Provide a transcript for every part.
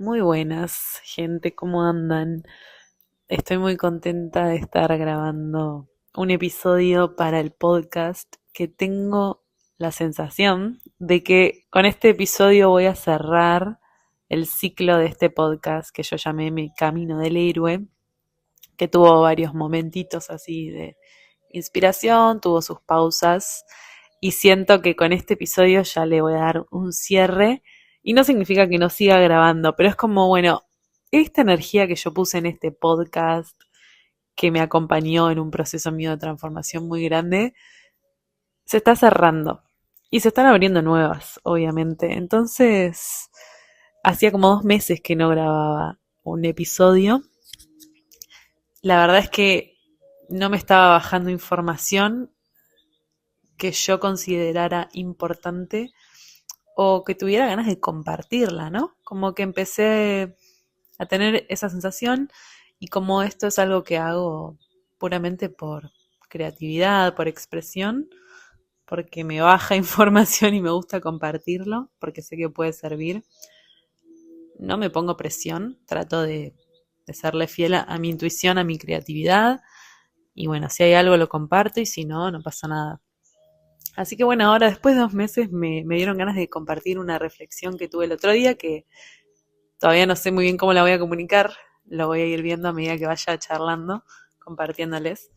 Muy buenas, gente, ¿cómo andan? Estoy muy contenta de estar grabando un episodio para el podcast que tengo la sensación de que con este episodio voy a cerrar el ciclo de este podcast que yo llamé Mi Camino del Héroe, que tuvo varios momentitos así de inspiración, tuvo sus pausas y siento que con este episodio ya le voy a dar un cierre y no significa que no siga grabando, pero es como, bueno, esta energía que yo puse en este podcast, que me acompañó en un proceso mío de transformación muy grande, se está cerrando y se están abriendo nuevas, obviamente. Entonces, hacía como 2 meses que no grababa un episodio. La verdad es que no me estaba bajando información que yo considerara importante o que tuviera ganas de compartirla, ¿no? Como que empecé a tener esa sensación y como esto es algo que hago puramente por creatividad, por expresión, porque me baja información y me gusta compartirlo, porque sé que puede servir. No me pongo presión, trato de serle fiel a mi intuición, a mi creatividad, y bueno, si hay algo lo comparto y si no, no pasa nada. Así que bueno, ahora después de 2 meses me dieron ganas de compartir una reflexión que tuve el otro día, que todavía no sé muy bien cómo la voy a comunicar, lo voy a ir viendo a medida que vaya charlando, compartiéndoles.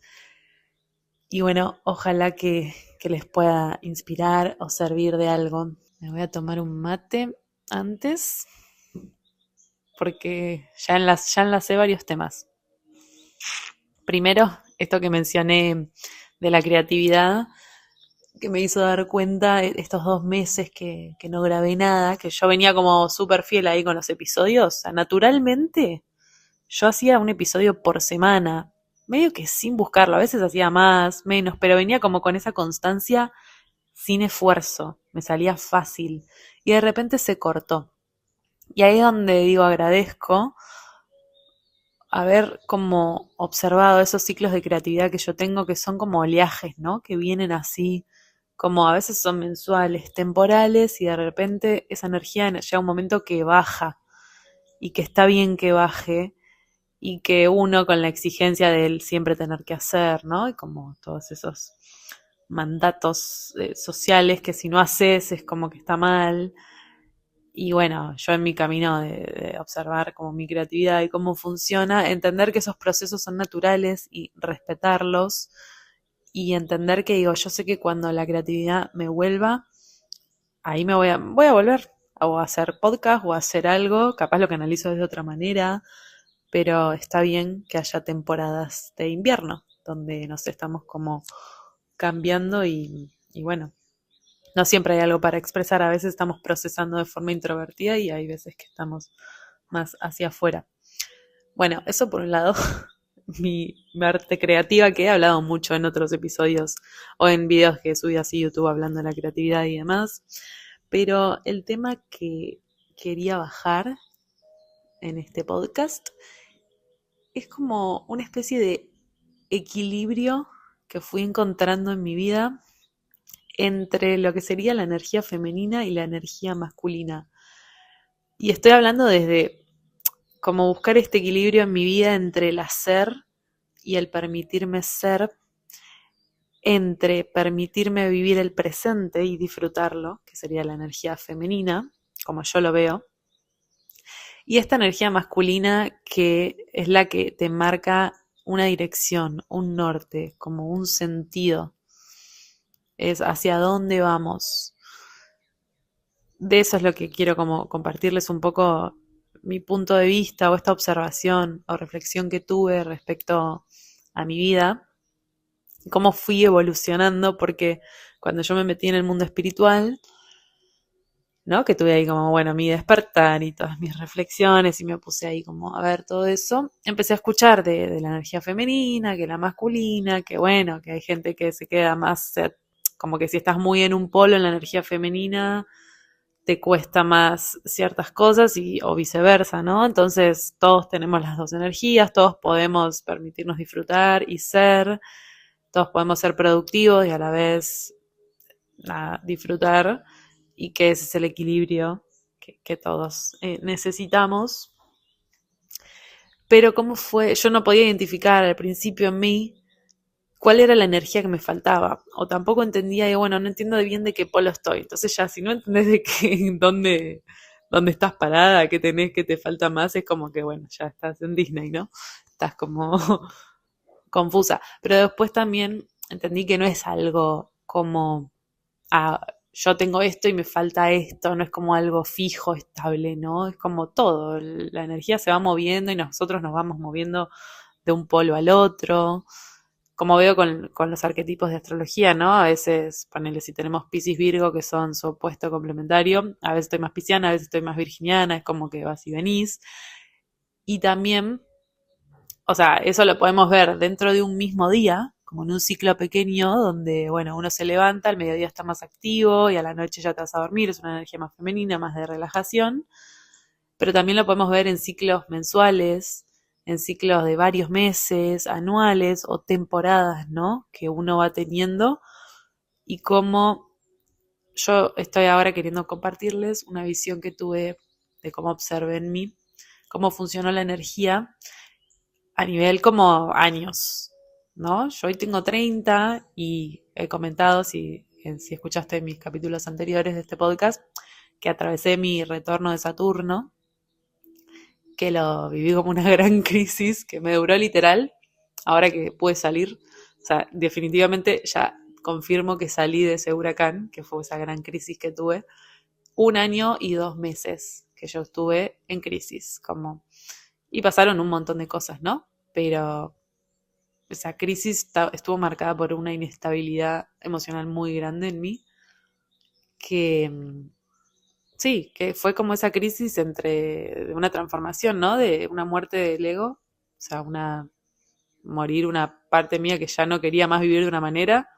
Y bueno, ojalá que les pueda inspirar o servir de algo. Me voy a tomar un mate antes, porque ya enlacé varios temas. Primero, esto que mencioné de la creatividad, que me hizo dar cuenta estos 2 meses que no grabé nada, que yo venía como súper fiel ahí con los episodios. O sea, naturalmente yo hacía un episodio por semana, medio que sin buscarlo, a veces hacía más, menos, pero venía como con esa constancia sin esfuerzo, me salía fácil y de repente se cortó. Y ahí es donde digo agradezco haber como observado esos ciclos de creatividad que yo tengo, que son como oleajes, ¿no? Que vienen así, como a veces son mensuales, temporales, y de repente esa energía llega un momento que baja, y que está bien que baje, y que uno con la exigencia de él siempre tener que hacer, ¿no? Y como todos esos mandatos sociales que si no haces es como que está mal. Y bueno, yo en mi camino de observar como mi creatividad y cómo funciona, entender que esos procesos son naturales y respetarlos y entender que digo, yo sé que cuando la creatividad me vuelva, ahí voy a volver o a hacer podcast o a hacer algo, capaz lo que analizo de otra manera, pero está bien que haya temporadas de invierno donde nos estamos como cambiando y bueno, no siempre hay algo para expresar, a veces estamos procesando de forma introvertida y hay veces que estamos más hacia afuera. Bueno, eso por un lado, mi arte creativa, que he hablado mucho en otros episodios o en videos que subí así a YouTube hablando de la creatividad y demás, pero el tema que quería bajar en este podcast es como una especie de equilibrio que fui encontrando en mi vida entre lo que sería la energía femenina y la energía masculina. Y estoy hablando desde como buscar este equilibrio en mi vida entre el hacer y el permitirme ser, entre permitirme vivir el presente y disfrutarlo, que sería la energía femenina, como yo lo veo, y esta energía masculina que es la que te marca una dirección, un norte, como un sentido, es hacia dónde vamos. De eso es lo que quiero como compartirles un poco mi punto de vista o esta observación o reflexión que tuve respecto a mi vida, cómo fui evolucionando, porque cuando yo me metí en el mundo espiritual, ¿no? Que tuve ahí como, bueno, mi despertar y todas mis reflexiones y me puse ahí como a ver todo eso, empecé a escuchar de la energía femenina, que la masculina, que bueno, que hay gente que se queda más, como que si estás muy en un polo en la energía femenina, te cuesta más ciertas cosas y o viceversa, ¿no? Entonces todos tenemos las dos energías, todos podemos permitirnos disfrutar y ser, todos podemos ser productivos y a la vez disfrutar y que ese es el equilibrio que todos necesitamos. Pero ¿cómo fue? Yo no podía identificar al principio en mí cuál era la energía que me faltaba. O tampoco entendía, y bueno, no entiendo bien de qué polo estoy. Entonces ya, si no entendés de qué, dónde estás parada, qué tenés, qué te falta más, es como que, bueno, ya estás en Disney, ¿no? Estás como confusa. Pero después también entendí que no es algo como, yo tengo esto y me falta esto, no es como algo fijo, estable, ¿no? Es como todo, la energía se va moviendo y nosotros nos vamos moviendo de un polo al otro. Como veo con los arquetipos de astrología, ¿no? A veces, ponele, si tenemos Piscis Virgo, que son su opuesto complementario, a veces estoy más pisciana, a veces estoy más virginiana, es como que vas y venís. Y también, o sea, eso lo podemos ver dentro de un mismo día, como en un ciclo pequeño, donde, bueno, uno se levanta, al mediodía está más activo y a la noche ya te vas a dormir, es una energía más femenina, más de relajación. Pero también lo podemos ver en ciclos mensuales, en ciclos de varios meses, anuales o temporadas, ¿no? Que uno va teniendo y cómo yo estoy ahora queriendo compartirles una visión que tuve de cómo observé en mí, cómo funcionó la energía a nivel como años, ¿no? Yo hoy tengo 30 y he comentado, si escuchaste mis capítulos anteriores de este podcast, que atravesé mi retorno de Saturno, que lo viví como una gran crisis que me duró literal, ahora que pude salir, o sea, definitivamente ya confirmo que salí de ese huracán, que fue esa gran crisis que tuve, 1 año y 2 meses que yo estuve en crisis, como, y pasaron un montón de cosas, ¿no? Pero esa crisis estuvo marcada por una inestabilidad emocional muy grande en mí, que sí, que fue como esa crisis de una transformación, ¿no? De una muerte del ego, o sea, morir una parte mía que ya no quería más vivir de una manera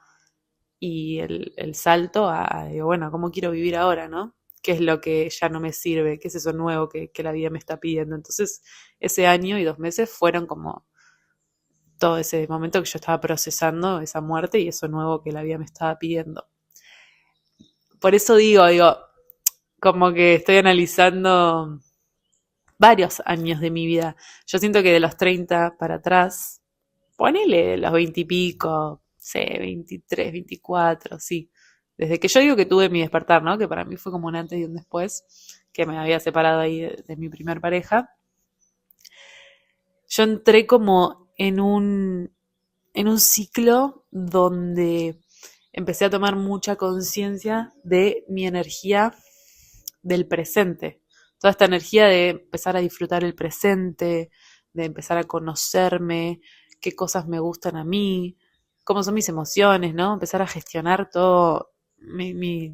y el salto digo, bueno, ¿cómo quiero vivir ahora, no? ¿Qué es lo que ya no me sirve? ¿Qué es eso nuevo que la vida me está pidiendo? Entonces, ese 1 año y 2 meses fueron como todo ese momento que yo estaba procesando esa muerte y eso nuevo que la vida me estaba pidiendo. Por eso digo, como que estoy analizando varios años de mi vida. Yo siento que de los 30 para atrás, ponele los 20 y pico, sé, 23, 24, sí. Desde que yo digo que tuve mi despertar, ¿no? Que para mí fue como un antes y un después, que me había separado ahí de mi primer pareja. Yo entré como en un ciclo donde empecé a tomar mucha conciencia de mi energía del presente. Toda esta energía de empezar a disfrutar el presente, de empezar a conocerme, qué cosas me gustan a mí, cómo son mis emociones, ¿no? Empezar a gestionar todo mi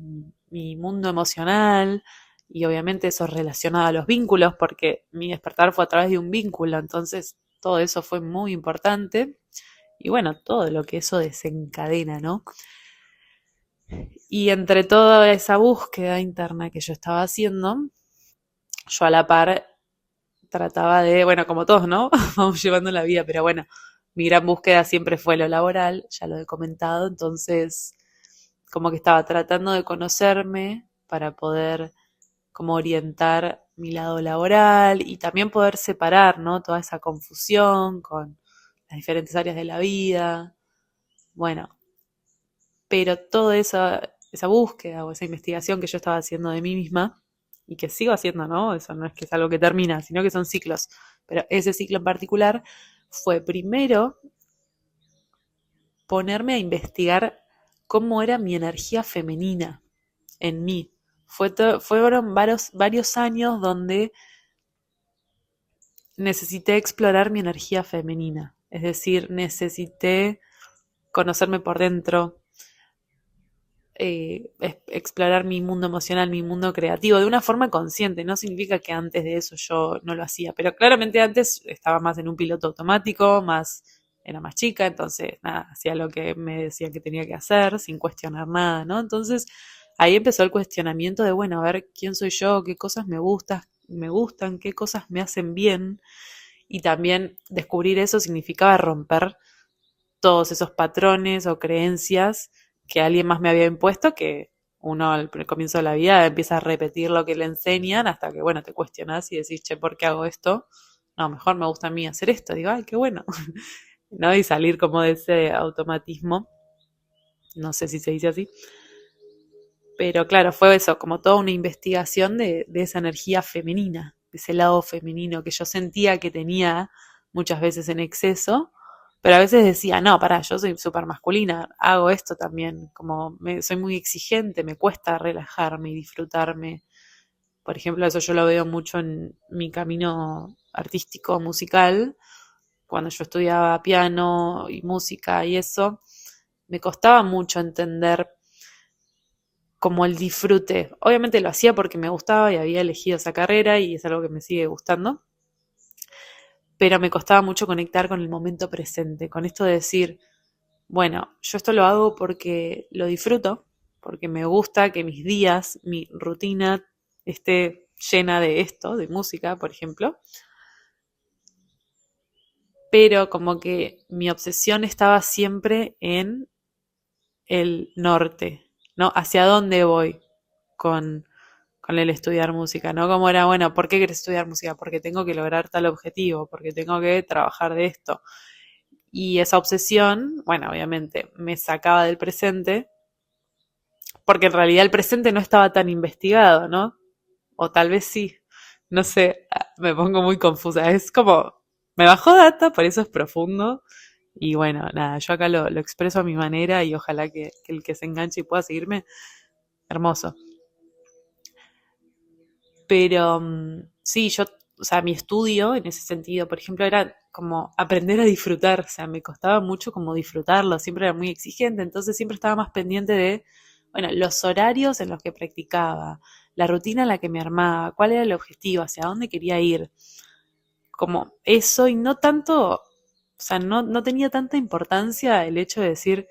mundo emocional y obviamente eso relacionado a los vínculos, porque mi despertar fue a través de un vínculo, entonces todo eso fue muy importante y bueno, todo lo que eso desencadena, ¿no? Y entre toda esa búsqueda interna que yo estaba haciendo, yo a la par trataba de, bueno, como todos, ¿no? Vamos llevando la vida, pero bueno, mi gran búsqueda siempre fue lo laboral, ya lo he comentado, entonces como que estaba tratando de conocerme para poder como orientar mi lado laboral y también poder separar, ¿no? Toda esa confusión con las diferentes áreas de la vida. Bueno, pero toda esa búsqueda o esa investigación que yo estaba haciendo de mí misma y que sigo haciendo, ¿no? Eso no es que es algo que termina, sino que son ciclos. Pero ese ciclo en particular fue primero ponerme a investigar cómo era mi energía femenina en mí. Fueron varios años donde necesité explorar mi energía femenina. Es decir, necesité conocerme por dentro, explorar mi mundo emocional, mi mundo creativo, de una forma consciente. No significa que antes de eso yo no lo hacía, pero claramente antes estaba más en un piloto automático, era más chica, entonces nada, hacía lo que me decían que tenía que hacer, sin cuestionar nada, ¿no? Entonces ahí empezó el cuestionamiento de, bueno, a ver quién soy yo, qué cosas me gustan, qué cosas me hacen bien, y también descubrir eso significaba romper todos esos patrones o creencias que alguien más me había impuesto que uno al comienzo de la vida empieza a repetir lo que le enseñan hasta que, bueno, te cuestionás y decís, che, ¿por qué hago esto? No, mejor me gusta a mí hacer esto. Digo, ay, qué bueno. ¿No? Y salir como de ese automatismo. No sé si se dice así. Pero claro, fue eso, como toda una investigación de esa energía femenina, de ese lado femenino que yo sentía que tenía muchas veces en exceso, pero a veces decía, no, pará, yo soy súper masculina, hago esto también, como soy muy exigente, me cuesta relajarme y disfrutarme. Por ejemplo, eso yo lo veo mucho en mi camino artístico, musical, cuando yo estudiaba piano y música y eso, me costaba mucho entender como el disfrute. Obviamente lo hacía porque me gustaba y había elegido esa carrera y es algo que me sigue gustando, pero me costaba mucho conectar con el momento presente, con esto de decir, bueno, yo esto lo hago porque lo disfruto, porque me gusta que mis días, mi rutina esté llena de esto, de música, por ejemplo, pero como que mi obsesión estaba siempre en el norte, ¿no? ¿Hacia dónde voy con, con el estudiar música, ¿no? Como era, bueno, ¿por qué querés estudiar música? Porque tengo que lograr tal objetivo, porque tengo que trabajar de esto. Y esa obsesión, bueno, obviamente me sacaba del presente, porque en realidad el presente no estaba tan investigado, ¿no? O tal vez sí, no sé, me pongo muy confusa. Es como, me bajó data, por eso es profundo. Y bueno, nada, yo acá lo expreso a mi manera y ojalá que el que se enganche y pueda seguirme, hermoso. Pero sí, yo, o sea, mi estudio en ese sentido, por ejemplo, era como aprender a disfrutar, o sea, me costaba mucho como disfrutarlo, siempre era muy exigente, entonces siempre estaba más pendiente de, bueno, los horarios en los que practicaba, la rutina en la que me armaba, cuál era el objetivo, hacia dónde quería ir, como eso y no tanto, o sea, no tenía tanta importancia el hecho de decir,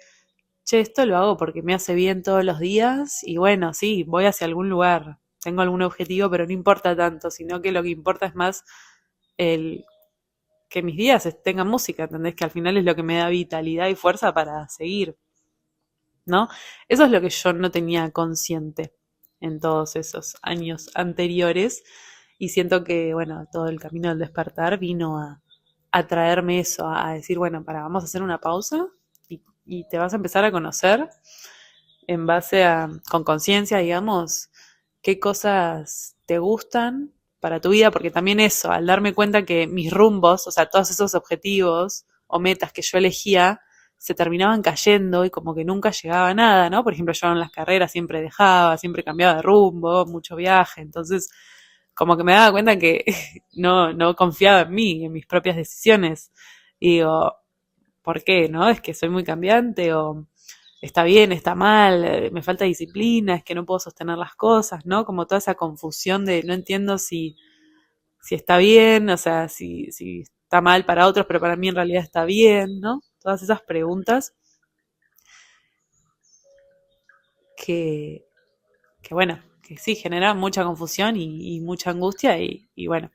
che, esto lo hago porque me hace bien todos los días y bueno, sí, voy hacia algún lugar, tengo algún objetivo, pero no importa tanto, sino que lo que importa es más el que mis días tengan música, ¿entendés? Que al final es lo que me da vitalidad y fuerza para seguir, ¿no? Eso es lo que yo no tenía consciente en todos esos años anteriores y siento que, bueno, todo el camino del despertar vino a traerme eso, a decir, bueno, vamos a hacer una pausa y te vas a empezar a conocer en base a, con conciencia, digamos, qué cosas te gustan para tu vida, porque también eso, al darme cuenta que mis rumbos, o sea, todos esos objetivos o metas que yo elegía, se terminaban cayendo y como que nunca llegaba a nada, ¿no? Por ejemplo, yo en las carreras siempre dejaba, siempre cambiaba de rumbo, mucho viaje, entonces como que me daba cuenta que no confiaba en mí, en mis propias decisiones. Y digo, ¿por qué? ¿No? Es que soy muy cambiante o está bien, está mal, me falta disciplina, es que no puedo sostener las cosas, ¿no? Como toda esa confusión de no entiendo si está bien, o sea, si está mal para otros, pero para mí en realidad está bien, ¿no? Todas esas preguntas que, que bueno, que sí, generan mucha confusión y mucha angustia y bueno,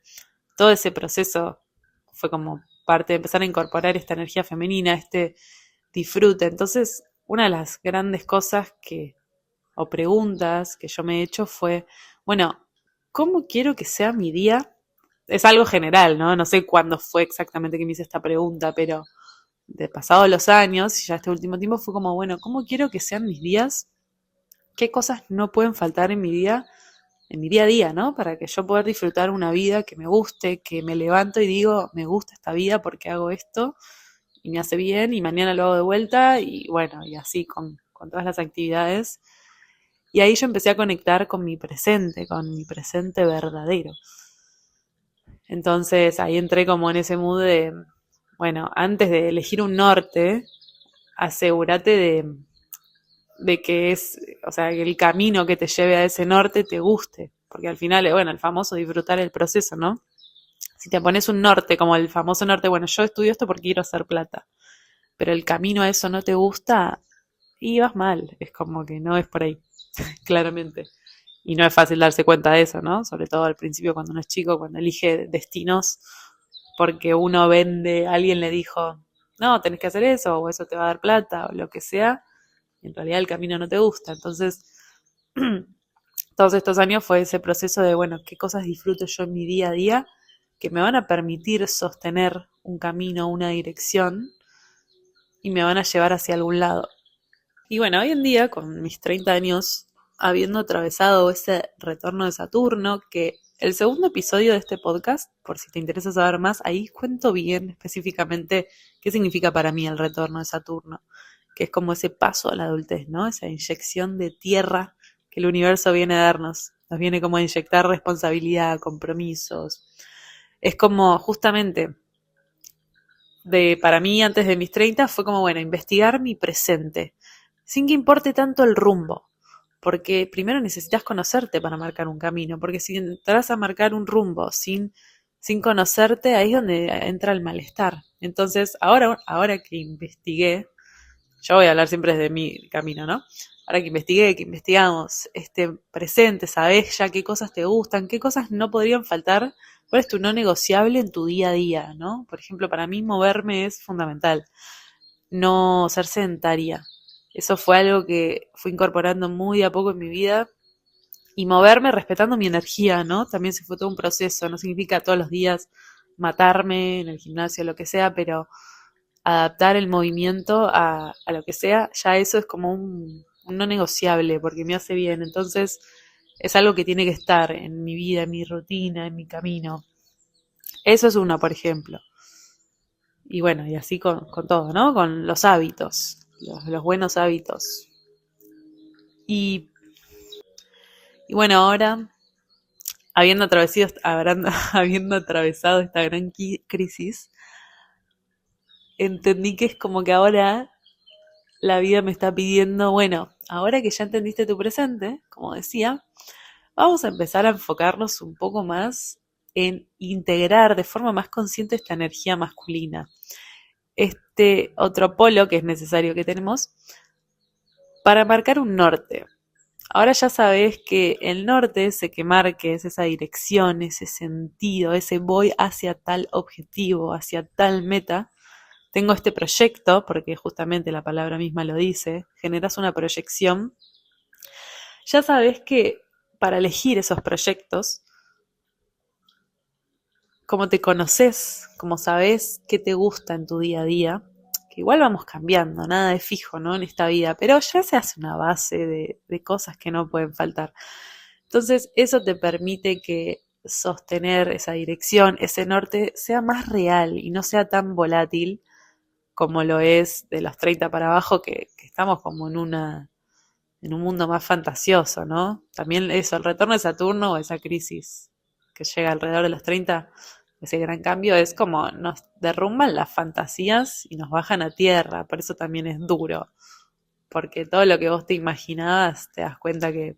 todo ese proceso fue como parte de empezar a incorporar esta energía femenina, este disfrute. Entonces, una de las grandes cosas o preguntas que yo me he hecho fue, bueno, ¿cómo quiero que sea mi día? Es algo general, ¿no? No sé cuándo fue exactamente que me hice esta pregunta, pero de pasados los años, y ya este último tiempo, fue como, bueno, ¿cómo quiero que sean mis días? ¿Qué cosas no pueden faltar en mi día a día, ¿no? Para que yo pueda disfrutar una vida que me guste, que me levanto y digo, me gusta esta vida porque hago esto y me hace bien y mañana lo hago de vuelta y bueno, y así con todas las actividades. Y ahí yo empecé a conectar con mi presente verdadero. Entonces ahí entré como en ese mood de, bueno, antes de elegir un norte, asegúrate de que es, o sea, que el camino que te lleve a ese norte te guste. Porque al final, bueno, el famoso disfrutar el proceso, ¿no? Si te pones un norte, como el famoso norte, bueno, yo estudio esto porque quiero hacer plata, pero el camino a eso no te gusta, y vas mal. Es como que no es por ahí, claramente. Y no es fácil darse cuenta de eso, ¿no? Sobre todo al principio cuando uno es chico, cuando elige destinos, porque uno vende, alguien le dijo, no, tenés que hacer eso, o eso te va a dar plata, o lo que sea, y en realidad el camino no te gusta. Entonces, todos estos años fue ese proceso de, bueno, qué cosas disfruto yo en mi día a día que me van a permitir sostener un camino, una dirección y me van a llevar hacia algún lado. Y bueno, hoy en día, con mis 30 años, habiendo atravesado ese retorno de Saturno, que el segundo episodio de este podcast, por si te interesa saber más, ahí cuento bien específicamente qué significa para mí el retorno de Saturno, que es como ese paso a la adultez, ¿no? Esa inyección de tierra que el universo viene a darnos. Nos viene como a inyectar responsabilidad, compromisos. Es como justamente para mí antes de mis 30 fue como, bueno, investigar mi presente, sin que importe tanto el rumbo, porque primero necesitas conocerte para marcar un camino, porque si entras a marcar un rumbo sin conocerte, ahí es donde entra el malestar. Entonces, ahora que investigué, yo voy a hablar siempre desde mi camino, ¿no? Ahora que investigamos este presente, sabés ya qué cosas te gustan, qué cosas no podrían faltar, cuál es tu no negociable en tu día a día, ¿no? Por ejemplo, para mí moverme es fundamental, no ser sedentaria. Eso fue algo que fui incorporando muy a poco en mi vida y moverme respetando mi energía, ¿no? También se fue todo un proceso, no significa todos los días matarme en el gimnasio, lo que sea, pero adaptar el movimiento a lo que sea, ya eso es como un no negociable porque me hace bien. Entonces es algo que tiene que estar en mi vida, en mi rutina, en mi camino. Eso es una, por ejemplo. Y bueno, y así con todo, ¿no? Con los hábitos, los buenos hábitos. Y, y bueno, ahora, habiendo atravesado esta gran crisis, entendí que es como que ahora la vida me está pidiendo, bueno, ahora que ya entendiste tu presente, como decía, vamos a empezar a enfocarnos un poco más en integrar de forma más consciente esta energía masculina. Este otro polo que es necesario que tenemos para marcar un norte. Ahora ya sabes que el norte, ese que marques, esa dirección, ese sentido, ese voy hacia tal objetivo, hacia tal meta, tengo este proyecto, porque justamente la palabra misma lo dice, generas una proyección, ya sabes que para elegir esos proyectos, como te conoces, como sabes qué te gusta en tu día a día, que igual vamos cambiando, nada de fijo, ¿no? En esta vida, pero ya se hace una base de cosas que no pueden faltar. Entonces, eso te permite que sostener esa dirección, ese norte, sea más real y no sea tan volátil como lo es de los 30 para abajo, que estamos como en un mundo más fantasioso, ¿no? También eso, el retorno de Saturno o esa crisis que llega alrededor de los 30, ese gran cambio es como nos derrumban las fantasías y nos bajan a tierra, por eso también es duro, porque todo lo que vos te imaginabas te das cuenta que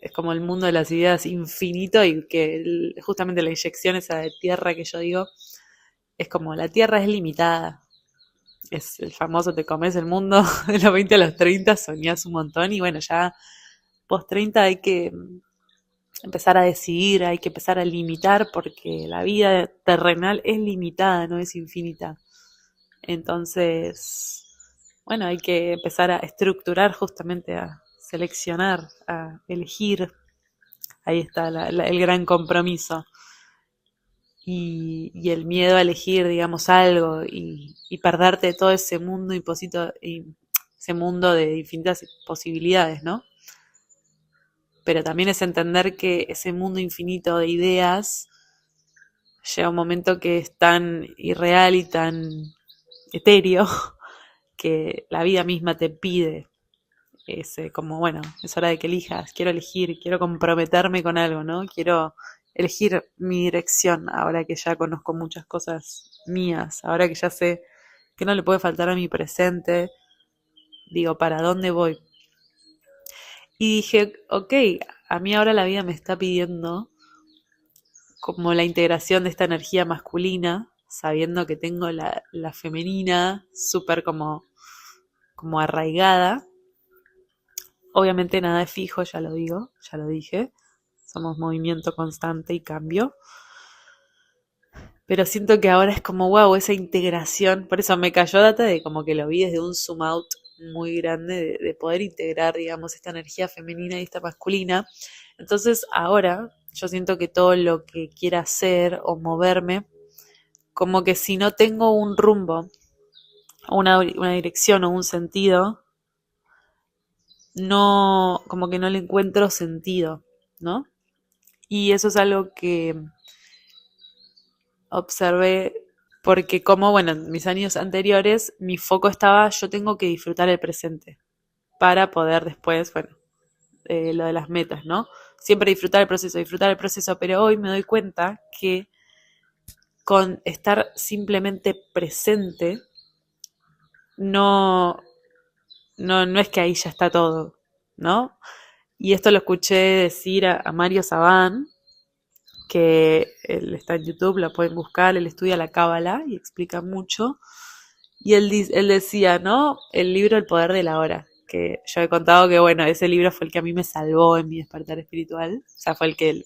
es como el mundo de las ideas infinito y que justamente la inyección esa de tierra que yo digo es como la tierra es limitada. Es el famoso te comes el mundo de los 20 a los 30, soñás un montón y bueno, ya post 30 hay que empezar a decidir, hay que empezar a limitar porque la vida terrenal es limitada, no es infinita. Entonces, bueno, hay que empezar a estructurar justamente, a seleccionar, a elegir. Ahí está el gran compromiso. Y el miedo a elegir, digamos, algo y perderte todo ese mundo ese mundo de infinitas posibilidades, ¿no? Pero también es entender que ese mundo infinito de ideas llega un momento que es tan irreal y tan etéreo que la vida misma te pide ese, como bueno, es hora de que elijas, quiero elegir, quiero comprometerme con algo, ¿no? Quiero elegir mi dirección ahora que ya conozco muchas cosas mías, ahora que ya sé que no le puede faltar a mi presente, digo, ¿para dónde voy? Y dije, ok, a mí ahora la vida me está pidiendo como la integración de esta energía masculina, sabiendo que tengo la femenina súper como arraigada. Obviamente nada es fijo, ya lo digo, ya lo dije. Somos movimiento constante y cambio. Pero siento que ahora es como, wow, esa integración. Por eso me cayó data de como que lo vi desde un zoom out muy grande de poder integrar, digamos, esta energía femenina y esta masculina. Entonces ahora yo siento que todo lo que quiera hacer o moverme, como que si no tengo un rumbo, una dirección o un sentido, no, como que no le encuentro sentido, ¿no? Y eso es algo que observé porque como, bueno, en mis años anteriores mi foco estaba, yo tengo que disfrutar el presente para poder después, bueno, lo de las metas, ¿no? Siempre disfrutar el proceso, pero hoy me doy cuenta que con estar simplemente presente, no, no es que ahí ya está todo, ¿no? Y esto lo escuché decir a Mario Sabán, que él está en YouTube, lo pueden buscar, él estudia la Cábala y explica mucho. Y él decía, ¿no? El libro El poder de la hora, que yo he contado que, bueno, ese libro fue el que a mí me salvó en mi despertar espiritual. O sea, fue el que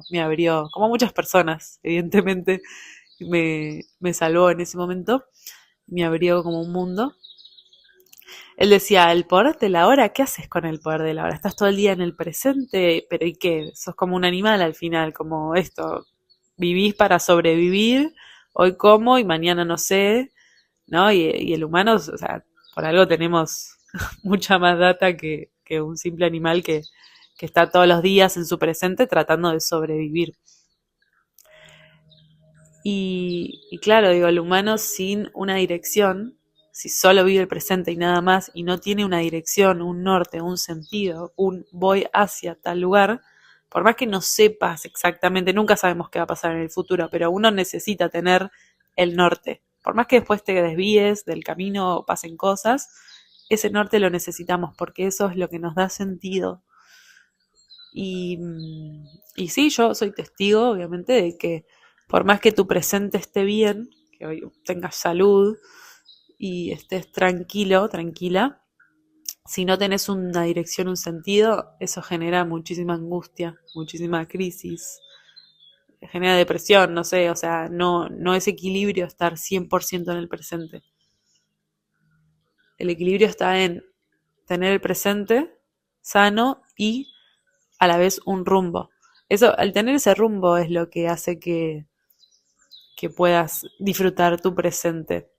me abrió, como muchas personas, evidentemente, me salvó en ese momento. Me abrió como un mundo. Él decía, el poder de la hora, ¿qué haces con el poder de la hora? Estás todo el día en el presente, pero ¿y qué? Sos como un animal al final, como esto, vivís para sobrevivir, hoy como y mañana no sé, ¿no? Y el humano, o sea, por algo tenemos mucha más data que un simple animal que está todos los días en su presente tratando de sobrevivir. Y claro, digo, el humano sin una dirección, si solo vive el presente y nada más, y no tiene una dirección, un norte, un sentido, un voy hacia tal lugar, por más que no sepas exactamente, nunca sabemos qué va a pasar en el futuro, pero uno necesita tener el norte. Por más que después te desvíes del camino o pasen cosas, ese norte lo necesitamos porque eso es lo que nos da sentido. Y, y sí, yo soy testigo, obviamente, de que por más que tu presente esté bien, que hoy tengas salud y estés tranquilo, tranquila, si no tenés una dirección, un sentido, eso genera muchísima angustia, muchísima crisis, genera depresión, no sé, o sea, no es equilibrio estar 100% en el presente. El equilibrio está en tener el presente sano y a la vez un rumbo. Eso, al tener ese rumbo es lo que hace que puedas disfrutar tu presente.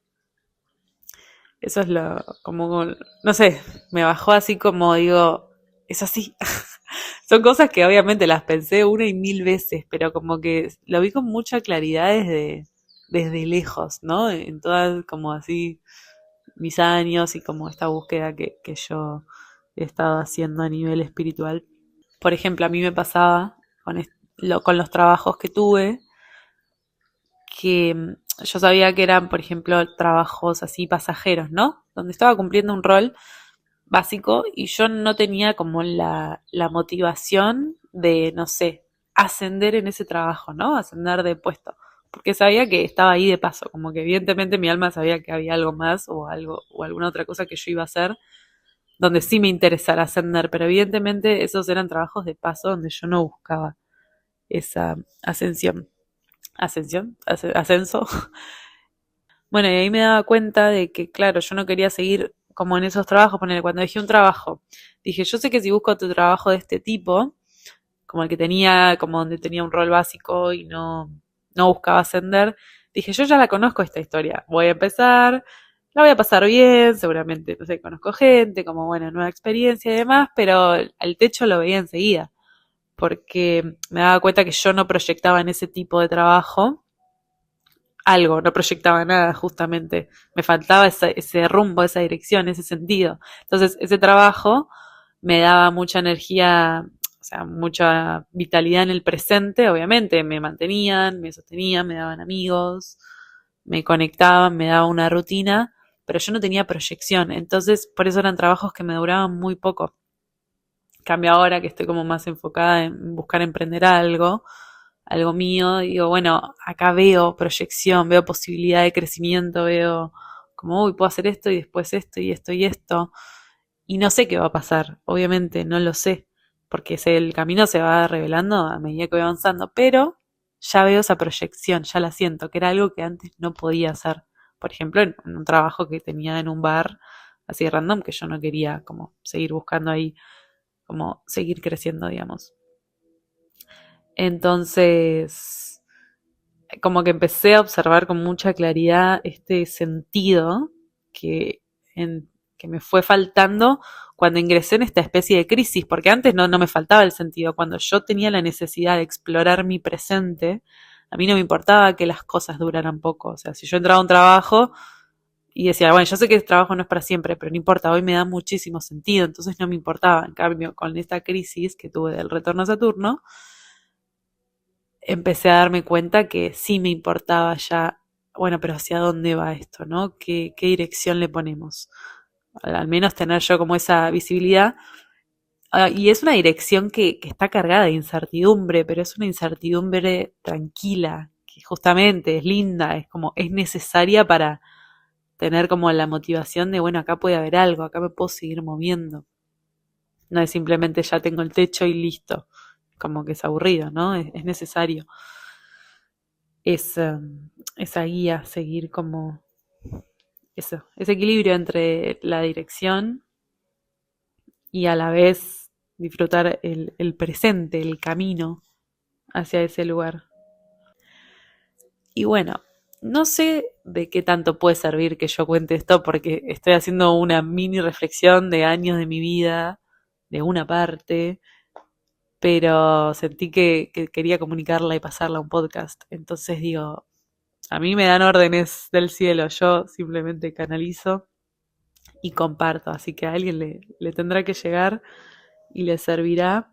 Eso es como, no sé, me bajó así como digo, es así. Son cosas que obviamente las pensé una y mil veces, pero como que lo vi con mucha claridad desde lejos, ¿no? En todas como así mis años y como esta búsqueda que yo he estado haciendo a nivel espiritual. Por ejemplo, a mí me pasaba con los trabajos que tuve, que yo sabía que eran, por ejemplo, trabajos así pasajeros, ¿no? Donde estaba cumpliendo un rol básico y yo no tenía como la motivación de, no sé, ascender en ese trabajo, ¿no? Ascender de puesto. Porque sabía que estaba ahí de paso, como que evidentemente mi alma sabía que había algo más o algo, o alguna otra cosa que yo iba a hacer donde sí me interesara ascender, pero evidentemente esos eran trabajos de paso donde yo no buscaba esa ascensión. Ascenso. Bueno, y ahí me daba cuenta de que, claro, yo no quería seguir como en esos trabajos. Ponele, cuando dejé un trabajo, dije, yo sé que si busco otro trabajo de este tipo, como el que tenía, como donde tenía un rol básico y no buscaba ascender, dije, yo ya la conozco esta historia. Voy a empezar, la voy a pasar bien, seguramente, no sé, conozco gente, como buena nueva experiencia y demás, pero el techo lo veía enseguida, porque me daba cuenta que yo no proyectaba en ese tipo de trabajo algo, no proyectaba nada justamente, me faltaba ese rumbo, esa dirección, ese sentido. Entonces ese trabajo me daba mucha energía, o sea, mucha vitalidad en el presente, obviamente, me mantenían, me sostenían, me daban amigos, me conectaban, me daba una rutina, pero yo no tenía proyección, entonces por eso eran trabajos que me duraban muy poco. Cambio ahora que estoy como más enfocada en buscar emprender algo mío, digo, bueno, acá veo proyección, veo posibilidad de crecimiento, veo como, uy, puedo hacer esto y después esto y esto y esto. Y no sé qué va a pasar, obviamente, no lo sé, porque el camino se va revelando a medida que voy avanzando, pero ya veo esa proyección, ya la siento, que era algo que antes no podía hacer. Por ejemplo, en un trabajo que tenía en un bar así random, que yo no quería como seguir buscando ahí, como seguir creciendo, digamos. Entonces, como que empecé a observar con mucha claridad este sentido que, en, que me fue faltando cuando ingresé en esta especie de crisis, porque antes no me faltaba el sentido. Cuando yo tenía la necesidad de explorar mi presente, a mí no me importaba que las cosas duraran poco. O sea, si yo entraba a un trabajo y decía, bueno, yo sé que el trabajo no es para siempre, pero no importa, hoy me da muchísimo sentido, entonces no me importaba. En cambio, con esta crisis que tuve del retorno a Saturno, empecé a darme cuenta que sí me importaba ya, bueno, pero hacia dónde va esto, ¿no? ¿Qué dirección le ponemos? Al menos tener yo como esa visibilidad. Y es una dirección que está cargada de incertidumbre, pero es una incertidumbre tranquila, que justamente es linda, es como, es necesaria para tener como la motivación de, bueno, acá puede haber algo, acá me puedo seguir moviendo. No es simplemente ya tengo el techo y listo. Como que es aburrido, ¿no? Es necesario esa, esa guía, seguir como eso, ese equilibrio entre la dirección y a la vez disfrutar el presente, el camino hacia ese lugar. Y bueno, no sé de qué tanto puede servir que yo cuente esto porque estoy haciendo una mini reflexión de años de mi vida, de una parte, pero sentí que quería comunicarla y pasarla a un podcast. Entonces digo, a mí me dan órdenes del cielo, yo simplemente canalizo y comparto, así que a alguien le tendrá que llegar y le servirá.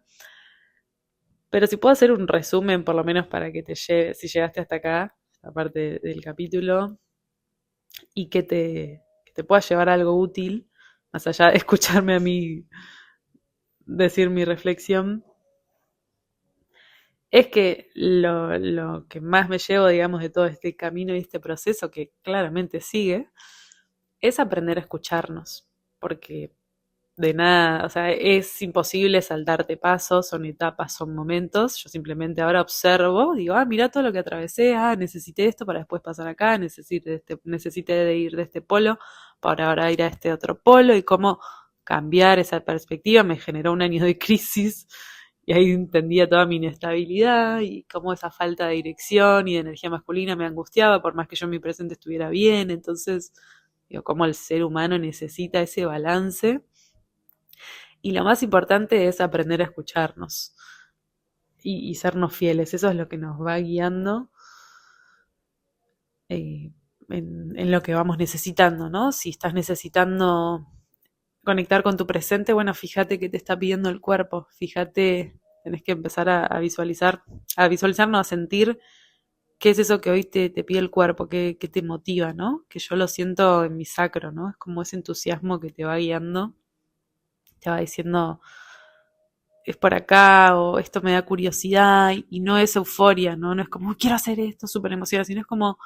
Pero si puedo hacer un resumen, por lo menos para que te lleve, si llegaste hasta acá, esta parte del capítulo, y que te pueda llevar algo útil, más allá de escucharme a mí decir mi reflexión, es que lo que más me llevo, digamos, de todo este camino y este proceso que claramente sigue, es aprender a escucharnos, porque de nada, o sea, es imposible saltarte pasos, son etapas, son momentos. Yo simplemente ahora observo, digo, mira todo lo que atravesé, necesité esto para después pasar acá, necesité de ir de este polo para ahora ir a este otro polo y cómo cambiar esa perspectiva me generó un año de crisis y ahí entendía toda mi inestabilidad y cómo esa falta de dirección y de energía masculina me angustiaba por más que yo en mi presente estuviera bien. Entonces, digo, cómo el ser humano necesita ese balance y lo más importante es aprender a escucharnos y sernos fieles. Eso es lo que nos va guiando eh, en lo que vamos necesitando, ¿no? Si estás necesitando conectar con tu presente, bueno, fíjate qué te está pidiendo el cuerpo. Fíjate, tenés que empezar a visualizar, no, a sentir qué es eso que hoy te pide el cuerpo, qué te motiva, ¿no? Que yo lo siento en mi sacro, ¿no? Es como ese entusiasmo que te va guiando, te va diciendo es por acá o esto me da curiosidad y no es euforia, ¿no? No es como quiero hacer esto, súper emocionada, sino es como,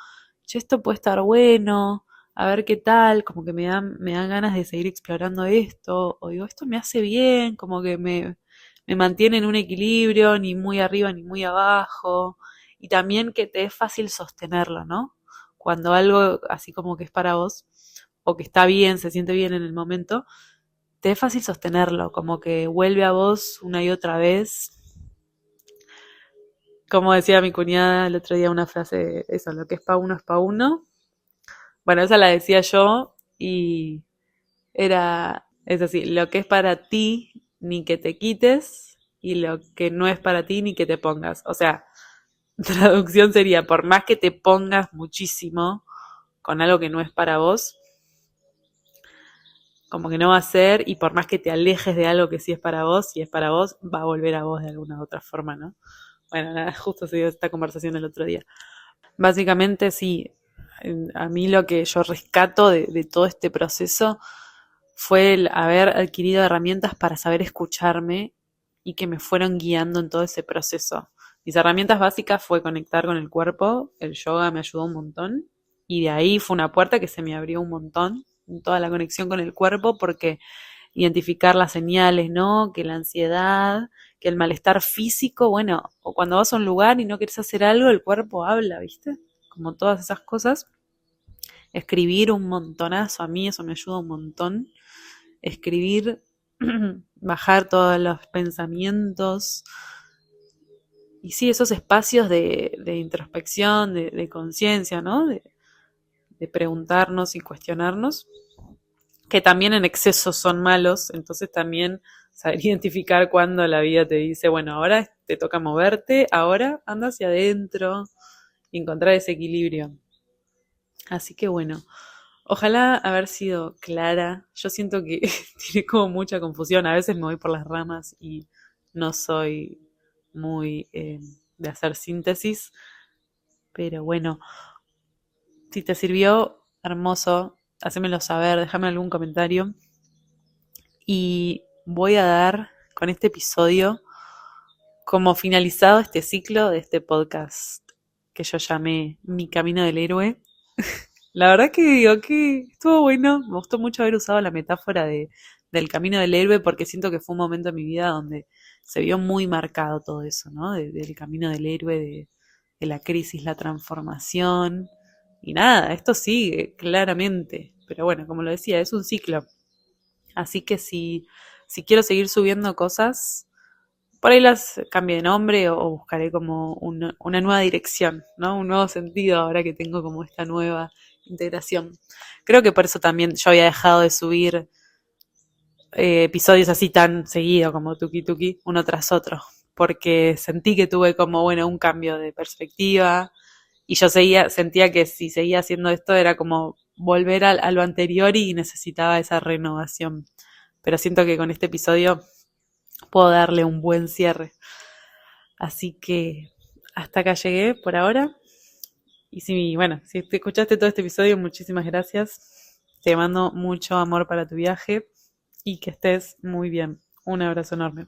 che, esto puede estar bueno, a ver qué tal, como que me dan ganas de seguir explorando esto, o digo, esto me hace bien, como que me mantiene en un equilibrio, ni muy arriba ni muy abajo, y también que te es fácil sostenerlo, ¿no? Cuando algo así como que es para vos, o que está bien, se siente bien en el momento, te es fácil sostenerlo, como que vuelve a vos una y otra vez. Como decía mi cuñada el otro día una frase, eso, lo que es pa' uno es pa' uno. Bueno, esa la decía yo y es así, lo que es para ti, ni que te quites, y lo que no es para ti, ni que te pongas. O sea, traducción sería, por más que te pongas muchísimo con algo que no es para vos, como que no va a ser, y por más que te alejes de algo que sí es para vos, si es para vos, va a volver a vos de alguna otra forma, ¿no? Bueno, nada, justo se dio esta conversación el otro día. Básicamente sí, a mí lo que yo rescato de todo este proceso fue el haber adquirido herramientas para saber escucharme y que me fueron guiando en todo ese proceso. Mis herramientas básicas fue conectar con el cuerpo, el yoga me ayudó un montón y de ahí fue una puerta que se me abrió un montón en toda la conexión con el cuerpo porque identificar las señales, ¿no? Que la ansiedad, que el malestar físico, bueno, o cuando vas a un lugar y no quieres hacer algo, el cuerpo habla, ¿viste? Como todas esas cosas. escribir un montonazo, a mí eso me ayuda un montón. Escribir, bajar todos los pensamientos. Y sí, esos espacios de introspección, de conciencia, ¿no? De preguntarnos y cuestionarnos, que también en exceso son malos, entonces también saber identificar cuando la vida te dice, bueno, ahora te toca moverte, ahora anda hacia adentro y encontrar ese equilibrio. Así que bueno, ojalá haber sido clara. Yo siento que tiene como mucha confusión, a veces me voy por las ramas y no soy muy de hacer síntesis, pero bueno, si te sirvió, hermoso, hacémelo saber, déjame algún comentario. Y voy a dar con este episodio como finalizado este ciclo de este podcast que yo llamé Mi Camino del Héroe. La verdad que digo que estuvo bueno, me gustó mucho haber usado la metáfora del camino del héroe porque siento que fue un momento en mi vida donde se vio muy marcado todo eso, ¿no? Del camino del héroe, de la crisis, la transformación. Y nada, esto sigue claramente, pero bueno, como lo decía, es un ciclo. Así que si quiero seguir subiendo cosas, por ahí las cambio de nombre o buscaré como una nueva dirección, ¿no? Un nuevo sentido ahora que tengo como esta nueva integración. Creo que por eso también yo había dejado de subir episodios así tan seguido como Tuki Tuki, uno tras otro, porque sentí que tuve como, bueno, un cambio de perspectiva y yo sentía que si seguía haciendo esto era como volver a lo anterior y necesitaba esa renovación. Pero siento que con este episodio puedo darle un buen cierre. Así que hasta acá llegué por ahora. Y si, bueno, si te escuchaste todo este episodio, muchísimas gracias. Te mando mucho amor para tu viaje y que estés muy bien. Un abrazo enorme.